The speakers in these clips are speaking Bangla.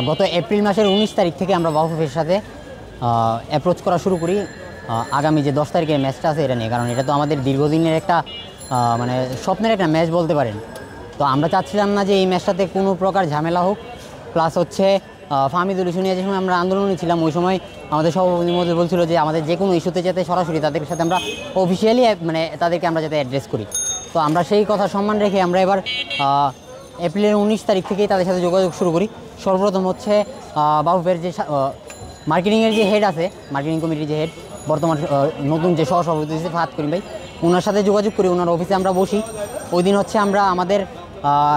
গত এপ্রিল মাসের 19 তারিখ থেকে আমরা বাফুফের সাথে অ্যাপ্রোচ করা শুরু করি আগামী যে 10 তারিখের ম্যাচটা আছে এটা নিয়ে। কারণ এটা তো আমাদের দীর্ঘদিনের একটা মানে স্বপ্নের একটা ম্যাচ বলতে পারেন। তো আমরা চাচ্ছিলাম না যে এই ম্যাচটাতে কোনো প্রকার ঝামেলা হোক। প্লাস হচ্ছে ফাহমিদুল ইস্যু নিয়ে যে সময় আমরা আন্দোলনে ছিলাম ওই সময় আমাদের সভাপতির মধ্যে বলছিল যে আমাদের যে কোনো ইস্যুতে যাতে সরাসরি তাদের সাথে আমরা অফিসিয়ালি মানে তাদেরকে আমরা যাতে অ্যাড্রেস করি। তো আমরা সেই কথা সম্মান রেখে আমরা এবার এপ্রিলের 19 তারিখ থেকেই তাদের সাথে যোগাযোগ শুরু করি। সর্বপ্রথম হচ্ছে বাফুফের যে মার্কেটিংয়ের যে হেড আছে, মার্কেটিং কমিটির যে হেড বর্তমান নতুন যে সহসভাপতি হচ্ছে ফাহাদ করিম ভাই, ওনার সাথে যোগাযোগ করি। ওনার অফিসে আমরা বসি। ওই দিন হচ্ছে আমরা আমাদের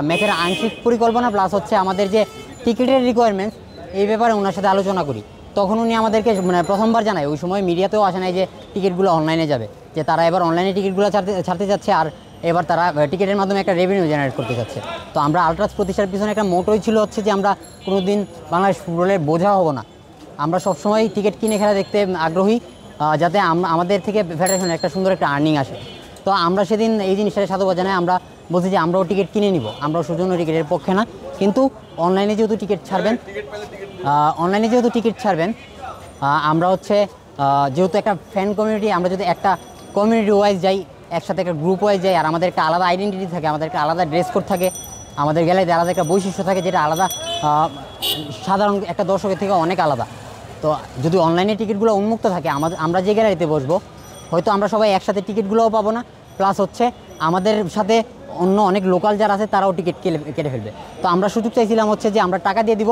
ম্যাচের আংশিক পরিকল্পনা প্লাস হচ্ছে আমাদের যে টিকিটের রিকোয়ারমেন্টস এই ব্যাপারে ওনার সাথে আলোচনা করি। তখন উনি আমাদেরকে মানে প্রথমবার জানায়, ওই সময় মিডিয়াতেও আসে নাই যে টিকিটগুলো অনলাইনে যাবে, যে তারা এবার অনলাইনে টিকিটগুলো ছাড়তে যাচ্ছে আর এবার তারা টিকিটের মাধ্যমে একটা রেভিনিউ জেনারেট করতে চাচ্ছে। তো আমরা আলট্রাস প্রতিষ্ঠার পিছনে একটা মোটোই ছিল হচ্ছে যে আমরা কোনো দিন বাংলাদেশ ফুটবলের বোঝা হব না। আমরা সবসময় টিকিট কিনে খেলা দেখতে আগ্রহী, যাতে আমাদের থেকে ফেডারেশনের একটা সুন্দর একটা আর্নিং আসে। তো আমরা সেদিন এই জিনিসটাকে সাধুবাদ জানাই। আমরা বলছি যে আমরাও টিকিট কিনে নিব, আমরাও সৌজন্য টিকিটের পক্ষে না, কিন্তু অনলাইনে যেহেতু টিকিট ছাড়বেন আমরা হচ্ছে যেহেতু একটা ফ্যান কমিউনিটি, আমরা যদি একটা কমিউনিটি ওয়াইজ যাই, একসাথে একটা গ্রুপ ওয়াইজ যাই, আর আমাদের একটা আলাদা আইডেন্টিটি থাকে, আমাদের একটা আলাদা ড্রেস কোড থাকে, আমাদের গ্যালারিতে আলাদা একটা বৈশিষ্ট্য থাকে যেটা আলাদা সাধারণ একটা দর্শকের থেকে অনেক আলাদা। তো যদি অনলাইনে টিকিটগুলো উন্মুক্ত থাকে, আমরা যে গ্যালারিতে বসবো হয়তো আমরা সবাই একসাথে টিকিটগুলোও পাবো না, প্লাস হচ্ছে আমাদের সাথে অন্য অনেক লোকাল যারা আছে তারাও টিকিট কেটে ফেলবে। তো আমরা সুযোগ চাইছিলাম হচ্ছে যে আমরা টাকা দিয়ে দিব,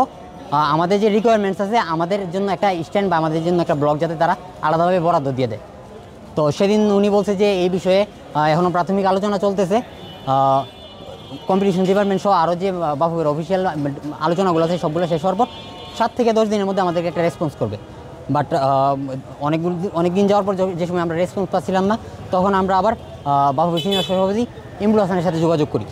আমাদের যে রিকোয়ারমেন্টস আছে আমাদের জন্য একটা স্ট্যান্ড বা আমাদের জন্য একটা ব্লক যাতে তারা আলাদাভাবে বরাদ্দ দিয়ে দেয়। তো সেদিন উনি বলছে যে এই বিষয়ে এখনও প্রাথমিক আলোচনা চলতেছে। কম্পিটিশন ডিপার্টমেন্ট সহ আরও যে বাফুফের অফিসিয়াল আলোচনাগুলো আছে সবগুলো শেষ হওয়ার পর 7 থেকে 10 দিনের মধ্যে আমাদেরকে একটা রেসপন্স করবে। বাট অনেক দিন যাওয়ার পর যে সময় আমরা রেসপন্স পাচ্ছিলাম না, তখন আমরা আবার বাফুফের সিনিয়র সভাপতি ইমরুল হাসানের সাথে যোগাযোগ করি।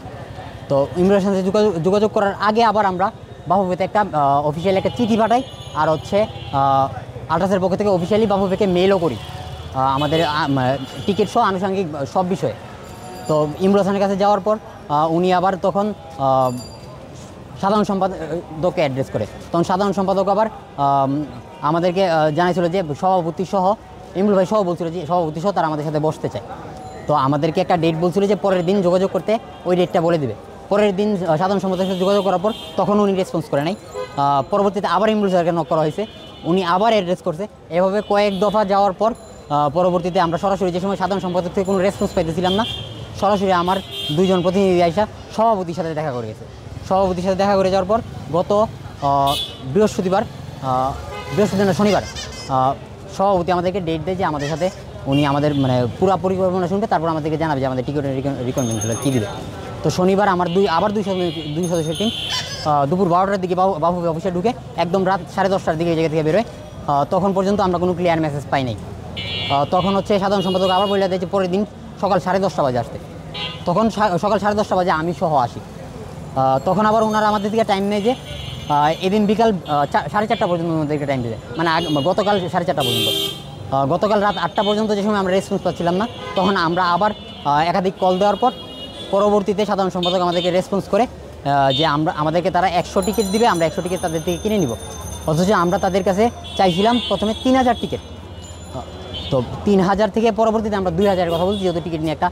তো ইমরুল হাসানের সাথে যোগাযোগ করার আগে আবার আমরা বাফুফেতে একটা অফিসিয়ালি একটা চিঠি পাঠাই, আর হচ্ছে আলট্রাসের পক্ষ থেকে অফিসিয়ালি বাফুফেকে মেলও করি আমাদের টিকিট সহ আনুষঙ্গিক সব বিষয়ে। তো ইমরুল হাসানের কাছে যাওয়ার পর উনি আবার তখন সাধারণ সম্পাদককে অ্যাড্রেস করে। তখন সাধারণ সম্পাদক আবার আমাদেরকে জানাইছিল যে সভাপতি সহ ইমরুল ভাই সহ বলছিল যে সভাপতি সহ তারা আমাদের সাথে বসতে চায়। তো আমাদেরকে একটা ডেট বলছিল যে পরের দিন যোগাযোগ করতে, ওই ডেটটা বলে দেবে। পরের দিন সাধারণ সম্পাদকের সাথে যোগাযোগ করার পর তখন উনি রেসপন্স করে নাই। পরবর্তীতে আবার ইমরুল স্যারকে নক করা হয়েছে, উনি আবার অ্যাড্রেস করছে। এভাবে কয়েক দফা যাওয়ার পর পরবর্তীতে আমরা সরাসরি যে সময় সাধারণ সম্পাদক থেকে কোনো রেসপন্স পাইতেছিলাম না, সরাসরি আমার 2 জন প্রতিনিধি আইসা সভাপতির সাথে দেখা করে গেছে। সভাপতির সাথে দেখা করে যাওয়ার পর গত শনিবার সভাপতি আমাদেরকে ডেট দেয় যে আমাদের সাথে উনি আমাদের মানে পুরো পরিকল্পনা শুনবে, তারপর আমাদেরকে জানাবে যে আমাদের টিকিটের রিকোয়ারমেন্টগুলো কী দিবে। তো শনিবার আমার দুই সদস্যের টিম দুপুর 12টার দিকে বাফুফে অফিসে ঢুকে একদম রাত 10:30টার দিকে এই জায়গা থেকে বেরোয়। তখন পর্যন্ত আমরা কোনো ক্লিয়ার মেসেজ পাই নাই। তখন হচ্ছে সাধারণ সম্পাদক আবার বলে দেয় যে পরের দিন সকাল 10:30 বাজে আসতে। তখন সকাল 10:30 বাজে আমি সহ আসি। তখন আবার ওনারা আমাদের দিকে টাইম নেয় যে এদিন বিকাল 4:30 পর্যন্ত ওনাদেরকে টাইম দিতে, মানে গতকাল 4:30 পর্যন্ত। গতকাল রাত 8টা পর্যন্ত যে সময় আমরা রেসপন্স পাচ্ছিলাম না, তখন আমরা আবার একাধিক কল দেওয়ার পর পরবর্তীতে সাধারণ সম্পাদক আমাদেরকে রেসপন্স করে যে আমাদেরকে তারা 100 টিকিট দিবে, আমরা 100 টিকিট তাদের থেকে কিনে নিব। অথচ আমরা তাদের কাছে চাইছিলাম প্রথমে 3000 টিকিট। তো 3000 থেকে পরবর্তীতে আমরা 2000-এর কথা বলছি, যেহেতু টিকিট নিয়ে একটা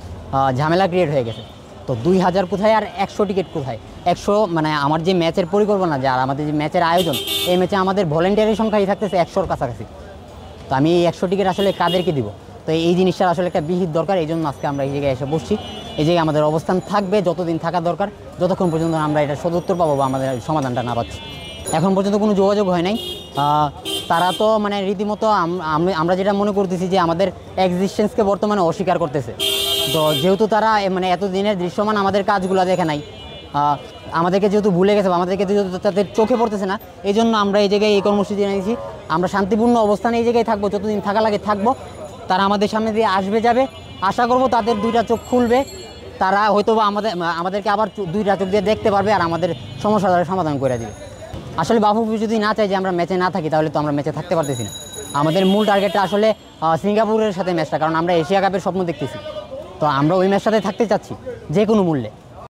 ঝামেলা ক্রিয়েট হয়ে গেছে। তো 2000 কোথায় আর 100 টিকিট কোথায়? 100 মানে আমার যে ম্যাচের পরিকল্পনা, আর আমাদের যে ম্যাচের আয়োজন, এই ম্যাচে আমাদের ভলেন্টিয়ারের সংখ্যাই থাকতেছে 100-র কাছাকাছি। তো আমি এই 100 টিকিট আসলে কাদেরকে দিব? তো এই জিনিসটার আসলে একটা বিহিত দরকার। এই জন্য আজকে আমরা এই জায়গায় এসে বসছি। এই জায়গায় আমাদের অবস্থান থাকবে যতদিন থাকা দরকার, যতক্ষণ পর্যন্ত আমরা এটা সদুত্তর পাবো বা আমাদের সমাধানটা না পাচ্ছি। এখন পর্যন্ত কোনো যোগাযোগ হয় নাই। তারা তো মানে রীতিমতো আমরা যেটা মনে করতেছি যে আমাদের এক্সিস্টেন্সকে বর্তমানে অস্বীকার করতেছে। তো যেহেতু তারা মানে এতদিনের দৃশ্যমান আমাদের কাজগুলো দেখে নাই, আমাদেরকে যেহেতু ভুলে গেছে বা আমাদেরকে যেহেতু তাদের চোখে পড়তেছে না, এই জন্য আমরা এই জায়গায় এই কর্মসূচি নিয়েছি। আমরা শান্তিপূর্ণ অবস্থানে এই জায়গায় থাকবো, যতদিন থাকা লাগে থাকবো। তারা আমাদের সামনে দিয়ে আসবে যাবে, আশা করব তাদের 2টা চোখ খুলবে, তারা হয়তো বা আমাদেরকে আবার 2টা চোখ দিয়ে দেখতে পারবে আর আমাদের সমস্যার সমাধান করে দেবে। আসলে বাফুফে যদি না চাই যে আমরা ম্যাচে না থাকি, তাহলে তো আমরা ম্যাচে থাকতে পারতেছি না। আমাদের মূল টার্গেটটা আসলে সিঙ্গাপুরের সাথে ম্যাচটা, কারণ আমরা এশিয়া কাপের স্বপ্ন দেখতেছি। তো আমরা ওই ম্যাচটাতে থাকতে চাচ্ছি যে কোনো মূল্যে।